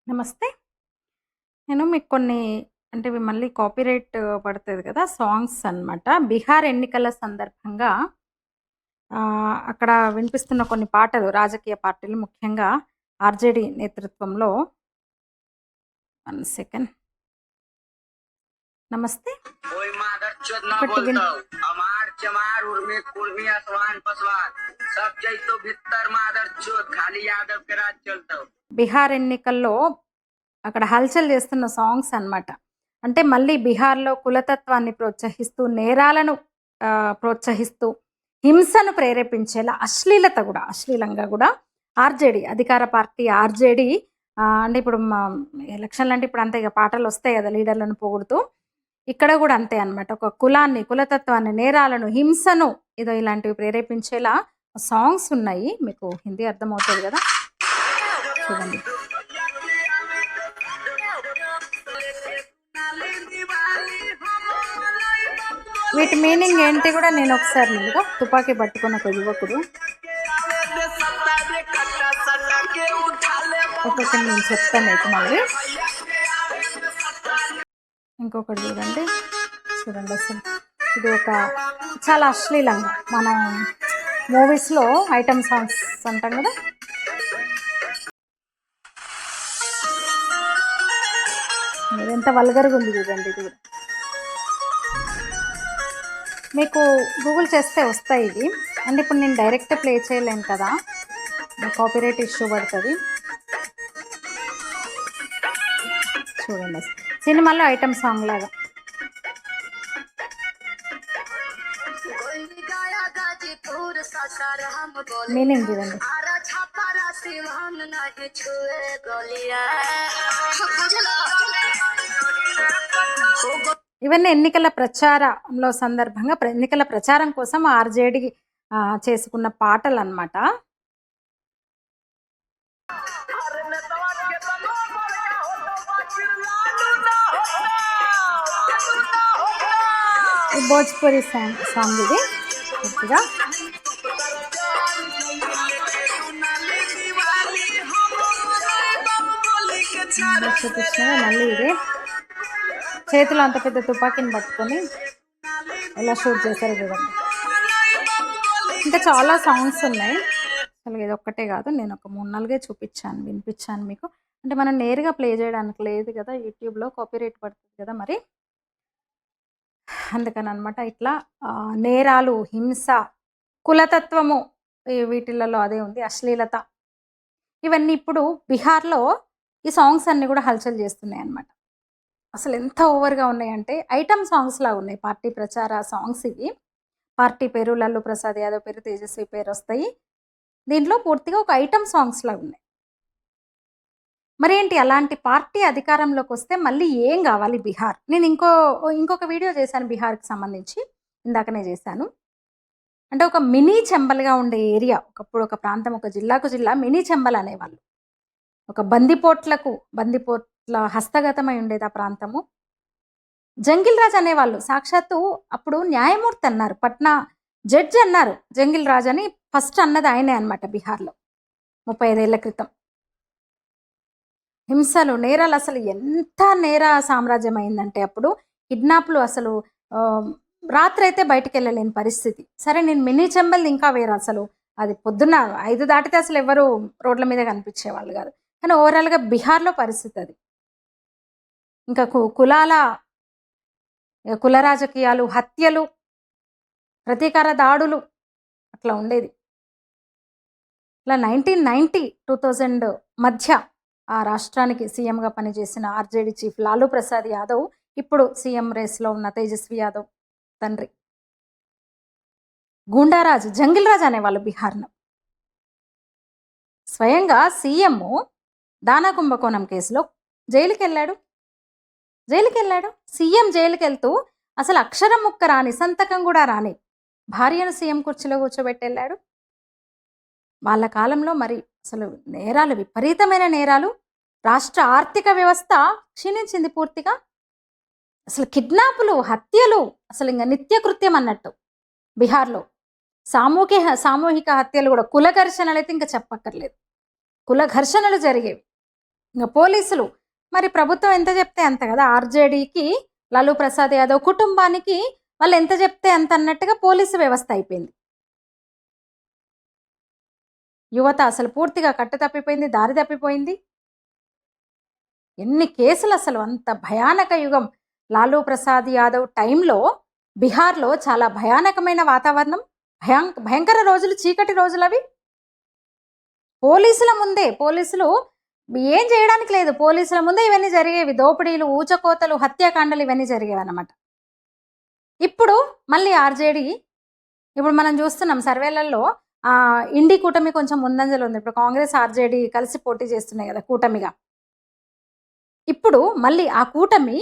నమస్తే. నేను మీకు కొన్ని అంటే ఇవి మళ్ళీ కాపీరైట్ పడతది కదా! సాంగ్స్ అన్నమాట. బీహార్ ఎన్నికల సందర్భంగా అక్కడ వినిపిస్తున్న కొన్ని పాటలు రాజకీయ పార్టీలు ముఖ్యంగా ఆర్‌జేడీ నేతృత్వంలో 1 సెకండ్. నమస్తే. कोई मादरचोद ना ఒకటి విన్ बोलतो अमार चमार उर्मी कुर्मी असवान पसवान सब जैतो भीतर मादरचोद खाली यादव के राज चलतो బీహార్ ఎన్నికల్లో అక్కడ హల్చల్ చేస్తున్న సాంగ్స్ అన్నమాట. అంటే మళ్ళీ బీహార్‌లో కులతత్వాన్ని ప్రోత్సహిస్తూ, నేరాలను ప్రోత్సహిస్తూ, హింసను ప్రేరేపించేలా అశ్లీలంగా గూడా ఆర్‌జేడీ అధికార పార్టీ ఆర్‌జేడీ అంటే ఇప్పుడు ఎలక్షన్‌లంటే ఇప్పుడు అంతే ఇగ పాటలొస్తాయి గదా! లీడర్‌లను పొగుడుతూ. ఇక్కడ గూడా అంతే అన్నమాట. ఒక కులాన్ని, కులతత్వాన్ని, నేరాలను, హింసను ఏదో ఇలాంటివి ప్రేరేపించేలా సాంగ్స్ ఉన్నాయి. మీకు హిందీ అర్థమవుతది గదా! చూడండి. వీటి మీనింగ్ ఏంటి కూడా నేను ఒకసారి ముందుగా తుపాకీ పట్టుకున్న ఒక యువకుడు ఒక్కొక్కటి నేను చెప్తాను మీకు మళ్ళీ. ఇంకొకటి చూడండి అసలు ఇది ఒక చాలా అశ్లీలంగా మనం మూవీస్లో ఐటమ్ సాంగ్స్ అంటాం కదా, ఎంత వల్గర్గా ఉంది చూడండి. ఇది కూడా మీకు గూగుల్ చేస్తే వస్తాయి ఇవి. అంటే ఇప్పుడు నేను డైరెక్ట్ ప్లే చేయలేను కదా, కాపీరైట్ ఇష్యూ పడుతుంది. చూడండి సినిమాలో ఐటమ్ సాంగ్ లాగా. మీనింగ్ చూడండి. ఇవన్నీ ఎన్నికల ప్రచారంలో సందర్భంగా ఎన్నికల ప్రచారం కోసం ఆర్‌జేడీ చేసుకున్న పాటలు అన్నమాట. భోజ్పురి సాంగ్ ఇది పూర్తిగా. చూపించిన మళ్ళీ ఇదే చేతిలో అంత పెద్ద తుపాకీని పట్టుకొని ఎలా షూట్ చేశారు చూడండి. ఇంకా చాలా సాంగ్స్ ఉన్నాయి. అసలు ఇది ఒక్కటే కాదు, నేను ఒక 3-4 వినిపించాను మీకు. అంటే మనం నేరుగా ప్లే చేయడానికి లేదు కదా, యూట్యూబ్లో కాపీరైట్ పడుతుంది కదా, మరి అందుకని అనమాట. ఇట్లా నేరాలు, హింస, కులతత్వము వీటిలలో అదే ఉంది, అశ్లీలత. ఇవన్నీ ఇప్పుడు బీహార్లో ఈ సాంగ్స్ అన్నీ కూడా హల్చల్ చేస్తున్నాయి అన్నమాట. అసలు ఎంత ఓవర్గా ఉన్నాయంటే ఐటమ్ సాంగ్స్ లాగా ఉన్నాయి. పార్టీ ప్రచార సాంగ్స్ ఇవి. పార్టీ పేరు లల్లు ప్రసాద్ యాదవ్ పేరు, తేజస్వి పేరు వస్తాయి. దీంట్లో పూర్తిగా ఒక ఐటమ్ సాంగ్స్ లాగా ఉన్నాయి. మరేంటి అలాంటి పార్టీ అధికారంలోకి వస్తే మళ్ళీ ఏం కావాలి బీహార్? నేను ఇంకొక వీడియో చేశాను బీహార్కి సంబంధించి, ఇందాకనే చేశాను. అంటే ఒక మినీ చెంబల్గా ఉండే ఏరియా, ఒకప్పుడు ఒక ప్రాంతం, ఒక జిల్లాకు జిల్లా మినీ చెంబల్ అనేవాళ్ళు. ఒక బందిపోట్ల హస్తగతమై ఉండేది ఆ ప్రాంతము. జంగిల్ రాజ్ అనేవాళ్ళు సాక్షాత్తు అప్పుడు న్యాయమూర్తి అన్నారు, పట్నా జడ్జి అన్నారు జంగిల్ రాజ్ అని. ఫస్ట్ అన్నది ఆయనే అనమాట బీహార్లో 35 ఏళ్ల క్రితం. హింసలు, నేరాలు, అసలు ఎంత నేర సామ్రాజ్యం అయిందంటే అప్పుడు కిడ్నాప్లు, అసలు రాత్రి అయితే బయటికి వెళ్ళలేని పరిస్థితి. సరే నేను మినీ చెంబల్ ఇంకా వేరు, అసలు అది పొద్దున్న 5 దాటితే అసలు ఎవరు రోడ్ల మీద కనిపించేవాళ్ళు కాదు. కానీ ఓవరాల్గా బీహార్లో పరిస్థితి అది. ఇంకా కుల రాజకీయాలు, హత్యలు, ప్రతీకార దాడులు అట్లా ఉండేది. ఇలా 1990-2000 మధ్య ఆ రాష్ట్రానికి సీఎంగా పనిచేసిన ఆర్‌జేడీ చీఫ్ లాలూ ప్రసాద్ యాదవ్ ఇప్పుడు సీఎం రేస్లో ఉన్న తేజస్వి యాదవ్ తండ్రి. గూండారాజ్, జంగిల్ రాజ్ అనేవాళ్ళు బీహార్ను. స్వయంగా సీఎం దానా కుంభకోణం కేసులో జైలుకి వెళ్ళాడు. సీఎం జైలుకి వెళ్తూ అసలు అక్షరం ముక్క రాని, సంతకం కూడా రాని భార్యను సీఎం కుర్చీలో కూర్చోబెట్టి వెళ్ళాడు. వాళ్ళ కాలంలో మరి అసలు నేరాలు, విపరీతమైన నేరాలు. రాష్ట్ర ఆర్థిక వ్యవస్థ క్షీణించింది పూర్తిగా. అసలు కిడ్నాపులు, హత్యలు అసలు ఇంక నిత్యకృత్యం అన్నట్టు బీహార్‌లో. సామూహిక హత్యలు గూడా, కుల ఘర్షణలైతే ఇంక చెప్పక్కర్లేదు. కుల ఘర్షణలు జరిగేవి. ఇంగ పోలీసులు మరి ప్రభుత్వం ఎంత చెప్తే అంత గదా! ఆర్‌జేడీకి, లాలూ ప్రసాద్ యాదవ్ కుటుంబానికి వాళ్ళు ఎంత చెప్తే అంత అన్నట్టుగా పోలీసు వ్యవస్థ అయిపోయింది. యువత అసలు పూర్తిగా కట్టు తప్పిపోయింది, దారి తప్పిపోయింది. ఎన్ని కేసులసలు, అంత భయానక యుగం. లాలూ ప్రసాద్ యాదవ్ టైంలో బీహార్‌లో చాలా భయానకమైన వాతావరణం. భయంకర రోజులు, చీకటి రోజులవి. పోలీసులు ఏం చేయడానికి లేదు. పోలీసుల ముందే ఇవన్నీ జరిగేవి. దోపిడీలు, ఊచకోతలు, హత్యాకాండలు ఇవన్నీ జరిగేవన్నమాట. ఇప్పుడు మళ్ళీ ఆర్‌జేడీ, ఇప్పుడు మనం చూస్తున్నాం సర్వేలలో ఇండి కూటమి కొంచెం ముందంజలో ఉంది. ఇప్పుడు కాంగ్రెస్, ఆర్‌జేడీ కలిసి పోటీ చేస్తున్నాయి కదా కూటమిగా. ఇప్పుడు మళ్ళీ ఆ కూటమి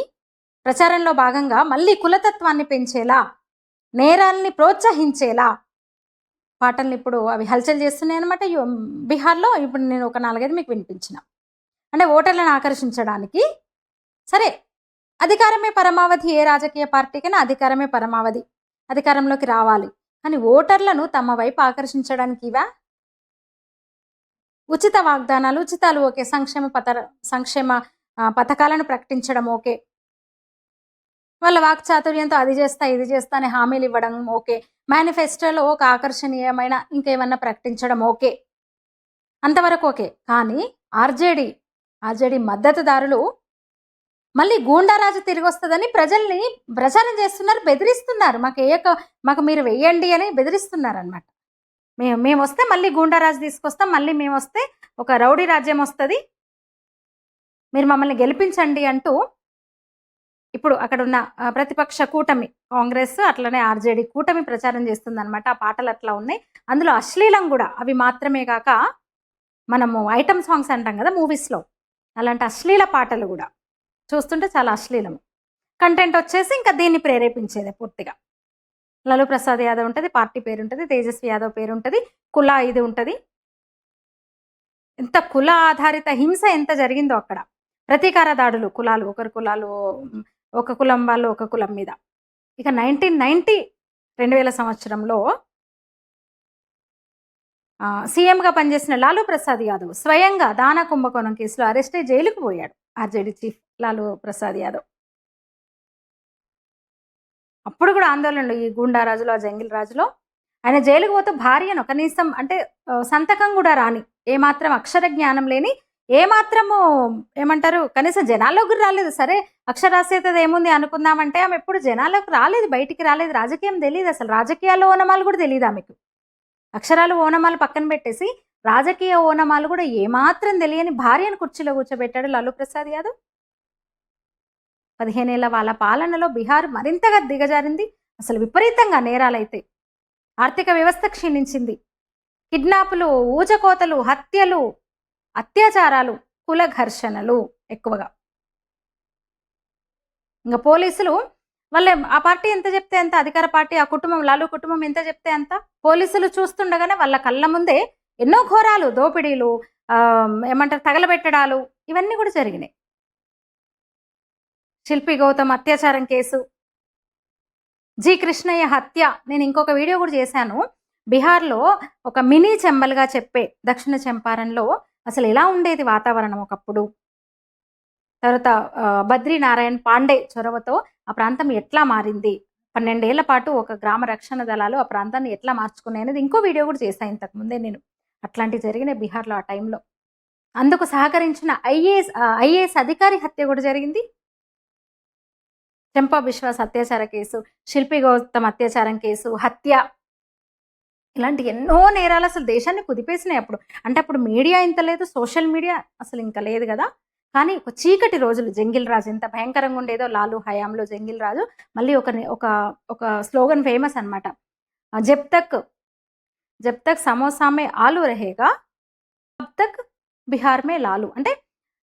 ప్రచారంలో భాగంగా మళ్ళీ కులతత్వాన్ని పెంచేలా, నేరాల్ని ప్రోత్సహించేలా పాటల్ని ఇప్పుడు అవి హల్చల్ చేస్తున్నాయన్నమాట బీహార్‌లో. ఇప్పుడు నేను ఒక 4, 5 మీకు వినిపించిన. అంటే ఓటర్లను ఆకర్షించడానికి. సరే, అధికారమే పరమావధి. ఏ రాజకీయ పార్టీకైనా అధికారమే పరమావధి. అధికారంలోకి రావాలి. కానీ ఓటర్లను తమ వైపు ఆకర్షించడానికి ఇవా? ఉచిత వాగ్దానాలు, ఉచితాలు ఓకే. సంక్షేమ పథకాలను ప్రకటించడం ఓకే. వాళ్ళ వాక్చాతుర్యంతో అది చేస్తా, ఇది చేస్తా అని హామీలు ఇవ్వడం ఓకే. మేనిఫెస్టోలో ఒక ఆకర్షణీయమైన ఇంకేమన్నా ప్రకటించడం ఓకే. అంతవరకు ఓకే. కానీ ఆర్‌జేడీ మద్దతుదారులు మళ్ళీ గూండారాజు తిరిగొస్తదని ప్రజల్ని ప్రచారం చేస్తున్నారు, బెదిరిస్తున్నారు. మాకు మీరు వెయ్యండి అని బెదిరిస్తున్నారనమాట. మేమొస్తే మళ్ళీ గూండారాజు తీసుకొస్తాం, మళ్ళీ మేమొస్తే ఒక రౌడీ రాజ్యం వస్తుంది, మీరు మమ్మల్ని గెలిపించండి అంటూ ఇప్పుడు అక్కడున్న ప్రతిపక్ష కూటమి కాంగ్రెస్, అట్లనే ఆర్‌జేడీ కూటమి ప్రచారం చేస్తుందన్నమాట. ఆ పాటలు అట్లా ఉన్నాయి. అందులో అశ్లీలం కూడా. అవి మాత్రమే కాక మనము ఐటమ్ సాంగ్స్ అంటాం కదా మూవీస్‌లో, అలాంటి అశ్లీల పాటలు కూడా చూస్తుంటే చాలా అశ్లీలం. కంటెంట్ వచ్చేసి ఇంకా దీన్ని ప్రేరేపించేదే పూర్తిగా. లాలూ ప్రసాద్ యాదవ్ ఉంటుంది, పార్టీ పేరు ఉంటుంది, తేజస్వి యాదవ్ పేరు ఉంటుంది, కుల ఇది ఉంటుంది. ఎంత కుల ఆధారిత హింస ఎంత జరిగిందో అక్కడ. ప్రతీకార దాడులు, కులాలు, ఒక కులం వాళ్ళు ఒక కులం మీద. ఇక 2000 సంవత్సరంలో సీఎంగా పనిచేసిన లాలూ ప్రసాద్ యాదవ్ స్వయంగా దానా కుంభకోణం కేసులో అరెస్ట్ అయి జైలుకు పోయాడు. RJD chief Lalu Prasad Yadav. అప్పుడు కూడా ఆందోళనలు, ఈ గూండా రాజులో, జంగిల్ రాజులో. ఆయన జైలుకు పోతే భార్యను కనీసం అంటే సంతకం కూడా రాని, ఏమాత్రం అక్షర జ్ఞానం లేని, ఏమాత్రము ఏమంటారు కనీసం జనాల్లోకి కూడా రాలేదు. సరే అక్షరాస్యత ఏముంది అనుకుందామంటే ఆమె ఎప్పుడు జనాల్లోకి రాలేదు, బయటికి రాలేదు. రాజకీయం తెలియదు అసలు. రాజకీయాల్లో ఓనమాలు కూడా తెలియదు ఆమెకు. అక్షరాలు ఓనమాలు పక్కన పెట్టేసి రాజకీయ ఓనమాలు కూడా ఏమాత్రం తెలియని భార్యను కుర్చీలో కూర్చోబెట్టాడు లాలూ ప్రసాద్ యాదవ్. 15 ఏళ్ల వాళ్ళ పాలనలో బీహార్ మరింతగా దిగజారింది. అసలు విపరీతంగా నేరాలైతే. ఆర్థిక వ్యవస్థ క్షీణించింది. కిడ్నాపులు, ఊచకోతలు, హత్యలు, అత్యాచారాలు, కుల ఘర్షణలు ఎక్కువగా. ఇంకా పోలీసులు వాళ్ళే ఆ పార్టీ ఎంత చెప్తే అంత, అధికార పార్టీ, ఆ కుటుంబం, లాలూ కుటుంబం ఎంత చెప్తే అంత. పోలీసులు చూస్తుండగానే వాళ్ళ కళ్ళ ముందే ఎన్నో ఘోరాలు, దోపిడీలు, ఏమంటారు తగలబెట్టడాలు, ఇవన్నీ కూడా జరిగినాయి. శిల్పి గౌతమ్ అత్యాచారం కేసు, జి కృష్ణయ్య హత్య. నేను ఇంకొక వీడియో కూడా చేశాను. బీహార్లో ఒక మినీ చెంబల్గా చెప్పే దక్షిణ చంపారణ్లో అసలు ఎలా ఉండేది వాతావరణం ఒకప్పుడు. తర్వాత బద్రీనారాయణ్ పాండే చొరవతో ఆ ప్రాంతం ఎట్లా మారింది, 12 ఏళ్ల పాటు ఒక గ్రామ రక్షణ దళాలు ఆ ప్రాంతాన్ని ఎట్లా మార్చుకున్నాయి అనేది ఇంకో వీడియో కూడా చేశాను ఇంతకుముందే నేను. అట్లాంటివి జరిగినాయి బీహార్లో ఆ టైంలో. అందుకు సహకరించిన ఐఏఎస్ అధికారి హత్య కూడా జరిగింది. చంపా విశ్వాస్ అత్యాచార కేసు, శిల్పి గౌతమ్ అత్యాచారం కేసు, హత్య, ఇలాంటి ఎన్నో నేరాలు అసలు దేశాన్ని కుదిపేసినాయి అప్పుడు. అంటే అప్పుడు మీడియా ఇంత లేదు, సోషల్ మీడియా అసలు ఇంకా లేదు కదా. కానీ ఒక చీకటి రోజులు. జంగిల్ రాజు ఎంత భయంకరంగా ఉండేదో లాలూ హయాంలో జంగిల్ రాజు. మళ్ళీ ఒక స్లోగన్ ఫేమస్ అనమాట, జబ్ తక్ సమోసా మే ఆలు రహేగా అబ్ తక్ బీహార్ మే లాలు. అంటే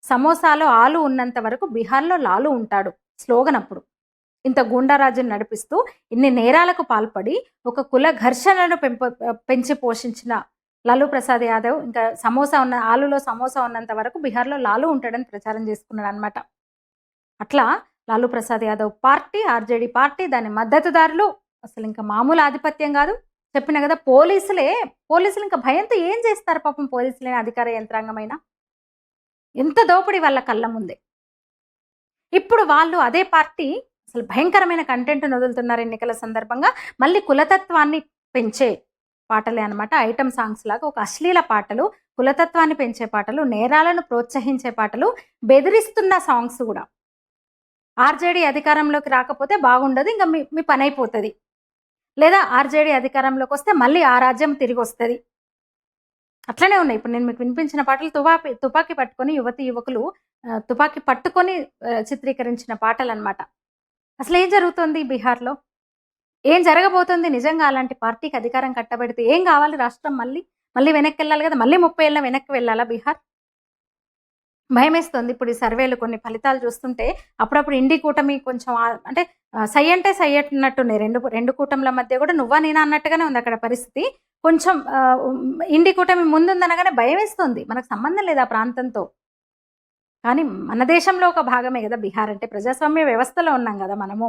సమోసాలో ఆలు ఉన్నంత వరకు బీహార్లో లాలు ఉంటాడు స్లోగన్ అప్పుడు. ఇంత గూండారాజ్యం నడిపిస్తూ ఇన్ని నేరాలకు పాల్పడి ఒక కుల ఘర్షణను పెంచి పోషించిన లాలూ ప్రసాద్ యాదవ్ ఇంకా ఆలులో సమోసా ఉన్నంత వరకు బీహార్లో లాలు ఉంటాడని ప్రచారం చేసుకున్నాడు అనమాట. అట్లా Lalu Prasad Yadav party, RJD party, దాని మద్దతుదారులు అసలు ఇంకా మామూలు ఆధిపత్యం కాదు. చెప్పిన కదా, పోలీసులు ఇంకా భయంతో ఏం చేస్తారు పాపం, పోలీసులైన అధికార యంత్రాంగమైన ఎంత దోపిడీ వాళ్ళ కళ్ళ ముందే. ఇప్పుడు వాళ్ళు అదే పార్టీ అసలు భయంకరమైన కంటెంట్‌ని వదులుతున్నారు ఎన్నికల సందర్భంగా. మళ్ళీ కులతత్వాన్ని పెంచే పాటలే అనమాట. ఐటెమ్ సాంగ్స్ లాగా ఒక అశ్లీల పాటలు, కులతత్వాన్ని పెంచే పాటలు, నేరాలను ప్రోత్సహించే పాటలు, బెదిరిస్తున్న సాంగ్స్ గూడా. ఆర్జేడీ అధికారంలోకి రాకపోతే బాగుండదు, ఇంక మీ మీ పనైపోతది. లేదా ఆర్జేడీ అధికారంలోకొస్తే మళ్ళీ ఆ రాజ్యం తిరిగొస్తది. అట్లనే ఉన్నాయి. ఇప్పుడు నేను మీకు వినిపించిన పాటలు తుపాకీ పట్టుకొని యువకులు తుపాకీ పట్టుకొని చిత్రీకరించిన పాటలనమాట. అసలేం జరుగుతోంది బీహార్‌లో? ఏం జరగబోతుంది నిజంగా అలాంటి పార్టీకి అధికారం కట్టబెడితే? ఏం కావాలి రాష్ట్రం మళ్ళీ? మళ్ళీ వెనక్కెళ్ళాలి గదా! మళ్ళీ 30 ఏళ్ల వెనక్కి వెళ్ళాలా బీహార్? భయమేస్తోంది. ఇప్పుడు ఈ సర్వేలు కొన్ని ఫలితాలు చూస్తుంటే అప్పుడప్పుడు ఇండి కూటమి కొంచెం అంటే సై అంటే సై అన్నట్టున్నాయి. రెండు కూటముల మధ్య కూడా నువ్వా నేనా అన్నట్టుగానే ఉంది అక్కడ పరిస్థితి. కొంచెం ఇండి కూటమి ముందుందనగానే భయమేస్తుంది. మనకు సంబంధం లేదు ఆ ప్రాంతంతో. కానీ మన దేశంలో ఒక భాగమే గదా బీహార్ అంటే. ప్రజాస్వామ్య వ్యవస్థలో ఉన్నాం గదా మనము.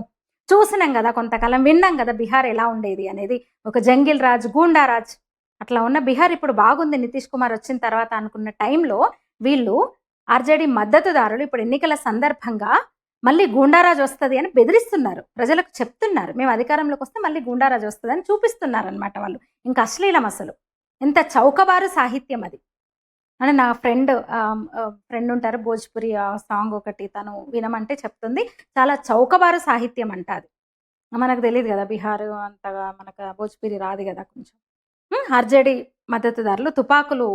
చూసినాం గదా కొంతకాలం, విన్నాం గదా బీహార్ ఎలా ఉండేది అనేది. ఒక జంగిల్ రాజ్, గూండా రాజ్ అట్లా ఉన్న బీహార్ ఇప్పుడు బాగుంది నితీష్ కుమార్ వచ్చిన తర్వాత అనుకున్న టైంలో వీళ్ళు ఆర్జేడీ మద్దతుదారులు ఇప్పుడు ఎన్నికల సందర్భంగా మళ్ళీ గూండారాజు వస్తది అని బెదిరిస్తున్నారు. ప్రజలకు చెప్తున్నారు. మేము అధికారంలోకి వస్తే మళ్ళీ గూండారాజు వస్తదని చూపిస్తున్నారనమాట వాళ్ళు. ఇంకా అశ్లీలం అసలు. ఎంత చౌకబారు సాహిత్యం అది. అని నా ఫ్రెండ్ ఉంటారు భోజ్పురి సాంగ్ ఒకటి తను వినమంటే చెప్తుంది. చాలా చౌకబారు సాహిత్యం అంట అది. మనకు తెలీదు గదా బీహార్ అంతగా మనకు భోజ్పురి రాదు గదా కొంచెం. ఆర్జేడీ మద్దతుదారులు తుపాకులు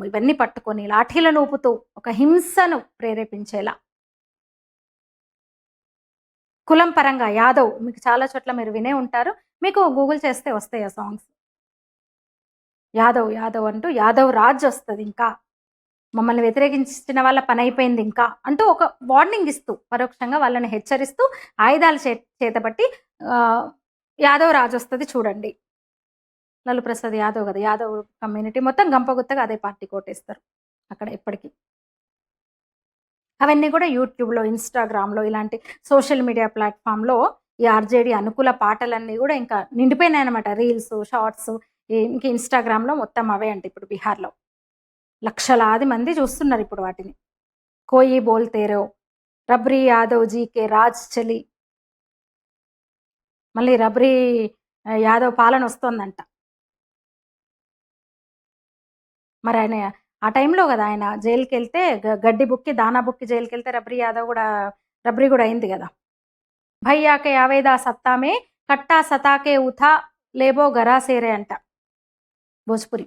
ఇవన్నీ పట్టుకొని లాఠీలను ఊపుతూ ఒక హింసను ప్రేరేపించేలా. కులం పరంగా యాదవ్ మీకు చాలా చోట్ల మీరు వినే ఉంటారు. మీకు గూగుల్ చేస్తే వస్తాయి ఆ సాంగ్స్. యాదవ్ అంటూ యాదవ్ రాజ్ వస్తది ఇంకా. మమ్మల్ని వ్యతిరేకించిన వాళ్ళ పనైపోయింది ఇంకా అంటూ ఒక వార్నింగ్ ఇస్తూ పరోక్షంగా వాళ్ళని హెచ్చరిస్తూ ఆయుధాలు చేతబట్టి యాదవ్ రాజ్ వస్తది చూడండి. లాలూ ప్రసాద్ యాదవ్ కదా, యాదవ్ కమ్యూనిటీ మొత్తం గంపగుత్తగా అదే పార్టీ కోటేస్తారు అక్కడ ఎప్పటికీ. అవన్నీ కూడా యూట్యూబ్‌లో, ఇన్‌స్టాగ్రామ్‌లో ఇలాంటి సోషల్ మీడియా ప్లాట్‌ఫామ్‌లో ఈ ఆర్జేడీ అనుకూల పాటలన్నీ కూడా ఇంకా నిండిపోయినాయన్నమాట. రీల్స్, షార్ట్స్ ఇంక ఇన్‌స్టాగ్రామ్‌లో మొత్తం అవే అంట ఇప్పుడు బీహార్‌లో. లక్షలాది మంది చూస్తున్నారు ఇప్పుడు వాటిని. కోయి బోల్తే రో, రబ్రీ యాదవ్ జీ కే రాజ్ చలి. మళ్ళీ రబ్రీ యాదవ్ పాలన వస్తోందంట. మరి ఆయన ఆ టైంలో కదా ఆయన జైలుకెళ్తే గడ్డి బుక్కి, దానా బుక్కి జైలుకెళ్తే రబ్రీ కూడా అయింది కదా. భయ్యాకే ఆవేదా సత్తామే కట్టా సతాకే ఉథా లేబో గరాసేరే అంట భోజ్పురి.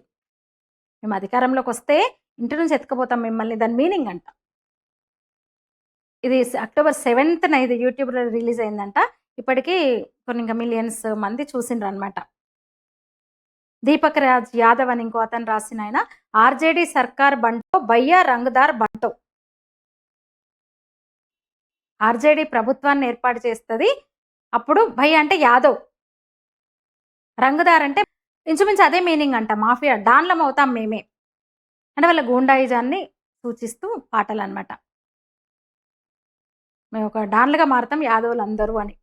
మేము అధికారంలోకి వస్తే ఇంటి నుంచి ఎత్తుకుపోతాం మిమ్మల్ని, దాని మీనింగ్ అంట. ఇది అక్టోబర్ 7న ఇది యూట్యూబ్‌లో రిలీజ్ అయిందంట. ఇప్పటికీ కొన్ని ఇంకా మిలియన్స్ మంది చూసిండ్రు అనమాట. దీపక్ రాజ్ యాదవ్ అని ఇంకో అతను రాసిన ఆయన ఆర్జేడీ సర్కార్ బంటో భయ్యా రంగదార్ బంటో. ఆర్జేడీ ప్రభుత్వాన్ని ఏర్పాటు చేస్తుంది. అప్పుడు భయ్య అంటే యాదవ్, రంగదార్ అంటే ఇంచుమించు అదే మీనింగ్ అంట. మాఫియా డాన్లం అవుతాం మేమే అంటే వాళ్ళ గూండాయిజాన్ని సూచిస్తూ పాటలు అనమాట. మేము ఒక డాన్లుగా మారుతాం యాదవులు అందరూ అని.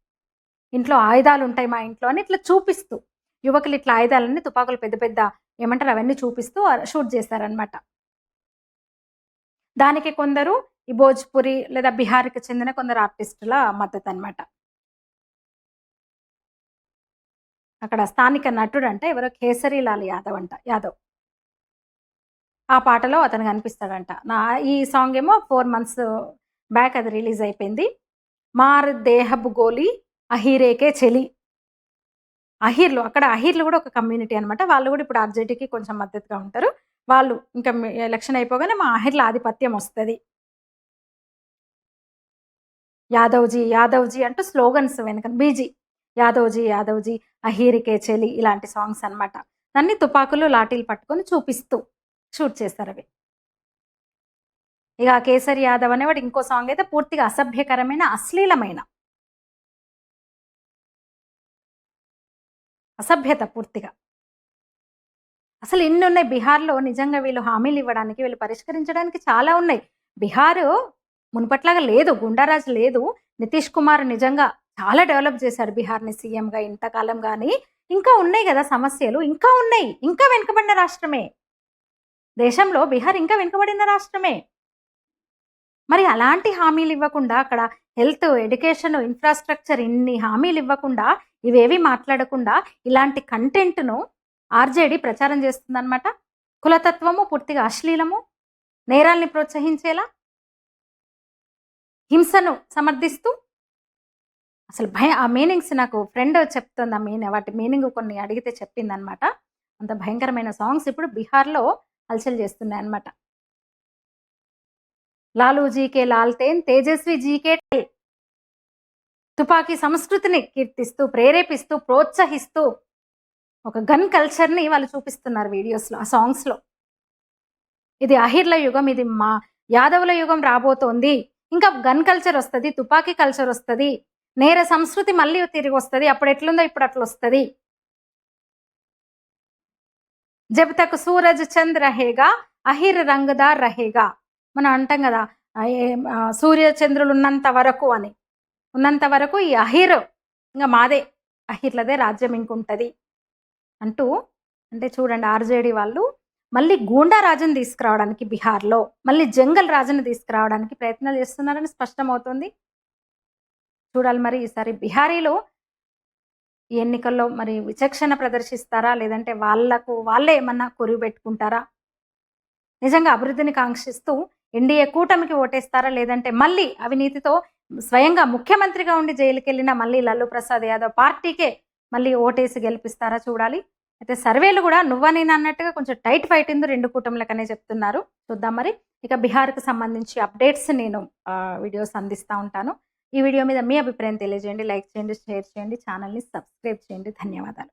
ఇంట్లో ఆయుధాలు ఉంటాయి మా ఇంట్లో అని ఇట్లా చూపిస్తూ యువకులు ఇట్లా ఆయుధాలన్నీ తుపాకులు పెద్ద పెద్ద ఏమంటారు అవన్నీ చూపిస్తూ షూట్ చేస్తారనమాట. దానికి కొందరు ఈ భోజ్పురి లేదా బీహార్కి చెందిన కొందరు ఆర్టిస్టుల మద్దతు అనమాట. అక్కడ స్థానిక నటుడు అంటే ఎవరో కేసరి లాల్ యాదవ్ ఆ పాటలో అతను కనిపిస్తాడంట. ఈ సాంగ్ ఏమో 4 months బ్యాక్ అది రిలీజ్ అయిపోయింది. మార్ దేహబ్ గోలీ అహీరేకే చెలి. అక్కడ అహీర్లు కూడా ఒక కమ్యూనిటీ అనమాట. వాళ్ళు కూడా ఇప్పుడు ఆర్జేడీకి కొంచెం మద్దతుగా ఉంటారు. వాళ్ళు ఇంకా ఎలక్షన్ అయిపోగానే మా అహీర్ల ఆధిపత్యం వస్తుంది. యాదవ్జీ అంటూ స్లోగన్స్ వెనక బీజీ యాదవ్జీ అహీరికే చెలి ఇలాంటి సాంగ్స్ అనమాట. దాన్ని తుపాకులు లాఠీలు పట్టుకొని చూపిస్తూ షూట్ చేస్తారు అవి. ఇక కేసరి యాదవ్ అనేవాడు ఇంకో సాంగ్ అయితే పూర్తిగా అసభ్యకరమైన అశ్లీలమైన అసభ్యత పూర్తిగా. అసలు ఇన్ని ఉన్నాయి బీహార్లో. నిజంగా వీళ్ళు హామీలు ఇవ్వడానికి, వీళ్ళు పరిష్కరించడానికి చాలా ఉన్నాయి. బీహారు మునుపట్లాగా లేదు. గుండారాజు లేదు. నితీష్ కుమార్ నిజంగా చాలా డెవలప్ చేశాడు బీహార్‌ని సీఎంగా ఇంతకాలం గానీ, ఇంకా ఉన్నాయి గదా సమస్యలు. ఇంకా ఉన్నాయి. ఇంకా వెనుకబడిన రాష్ట్రమే. దేశంలో బీహార్ ఇంకా వెనుకబడిన రాష్ట్రమే. మరి అలాంటి హామీలు ఇవ్వకుండా అక్కడ హెల్త్, ఎడ్యుకేషన్, ఇన్‌ఫ్రాస్ట్రక్చర్ ఇన్ని హామీలు ఇవ్వకుండా, ఇవేవి మాట్లాడకుండా ఇలాంటి కంటెంట్‌ను ఆర్‌జేడీ ప్రచారం చేస్తుందన్నమాట. కులతత్వము, పూర్తిగా అశ్లీలము, నేరాల్ని ప్రోత్సహించేలా, హింసను సమర్థిస్తూ అసలు ఆ మీనింగ్స్ నాకు ఫ్రెండ్ చెప్తుంది. వాటి మీనింగ్ కొన్ని అడిగితే చెప్పిందనమాట. అంత భయంకరమైన సాంగ్స్ ఇప్పుడు బీహార్‌లో హల్చల్ చేస్తున్నాయన్నమాట. లాలూ జీకే లాల్తేన్, తేజస్వి జీకే టెల్. తుపాకీ సంస్కృతిని కీర్తిస్తూ, ప్రేరేపిస్తూ, ప్రోత్సహిస్తూ ఒక గన్ కల్చర్‌ని వాళ్ళు చూపిస్తున్నారు వీడియోస్‌లో, ఆ సాంగ్స్‌లో. ఇది అహిర్ల యుగం, ఇది మా యాదవుల యుగం రాబోతోంది. ఇంకా గన్ కల్చర్ వస్తది, తుపాకీ కల్చర్ వస్తది, నేర సంస్కృతి మళ్ళీ తిరిగొస్తది. అప్పుడు ఎట్లుందో ఇప్పుడు అట్లొస్తది. జబ్ తక్ సూరజ్ చంద్ రహేగా, అహిర్ రంగదార్ రహేగా. మనం అంటాం కదా, సూర్య చంద్రులు ఉన్నంత వరకు అని. ఉన్నంత వరకు ఈ అహిర్ ఇంకా మాదే, అహిర్లదే రాజ్యం ఇంకుంటది అంటూ. అంటే చూడండి, ఆర్‌జేడీ వాళ్ళు మళ్ళీ గూండా రాజుని తీసుకురావడానికి బీహార్‌లో, మళ్ళీ జంగల్ రాజుని తీసుకురావడానికి ప్రయత్నాలు చేస్తున్నారని స్పష్టమవుతుంది. చూడాలి మరి ఈసారి బిహారీలో ఈ ఎన్నికల్లో మరి విచక్షణ ప్రదర్శిస్తారా? లేదంటే వాళ్ళే ఏమన్నా కొరువు పెట్టుకుంటారా? నిజంగా అభివృద్ధిని కాంక్షిస్తూ ఎన్డీఏ కూటమికి ఓటేస్తారా? లేదంటే మళ్ళీ అవినీతితో స్వయంగా ముఖ్యమంత్రిగా ఉండి జైలుకెళ్ళిన మళ్ళీ లల్లూ ప్రసాద్ యాదవ్ పార్టీకే మళ్ళీ ఓటేసి గెలిపిస్తారా చూడాలి. అయితే సర్వేలు కూడా నువ్వా నేను అన్నట్టుగా కొంచెం టైట్ ఫైట్ ఉంది 2 కూటములకనే చెప్తున్నారు. చూద్దాం మరి. ఇక బీహార్‌కి సంబంధించి అప్డేట్స్ నేను వీడియోస్ అందిస్తా ఉంటాను. ఈ వీడియో మీద మీ అభిప్రాయం తెలియజేయండి. లైక్ చేయండి, షేర్ చేయండి, ఛానల్‌ని సబ్స్క్రైబ్ చేయండి. ధన్యవాదాలు.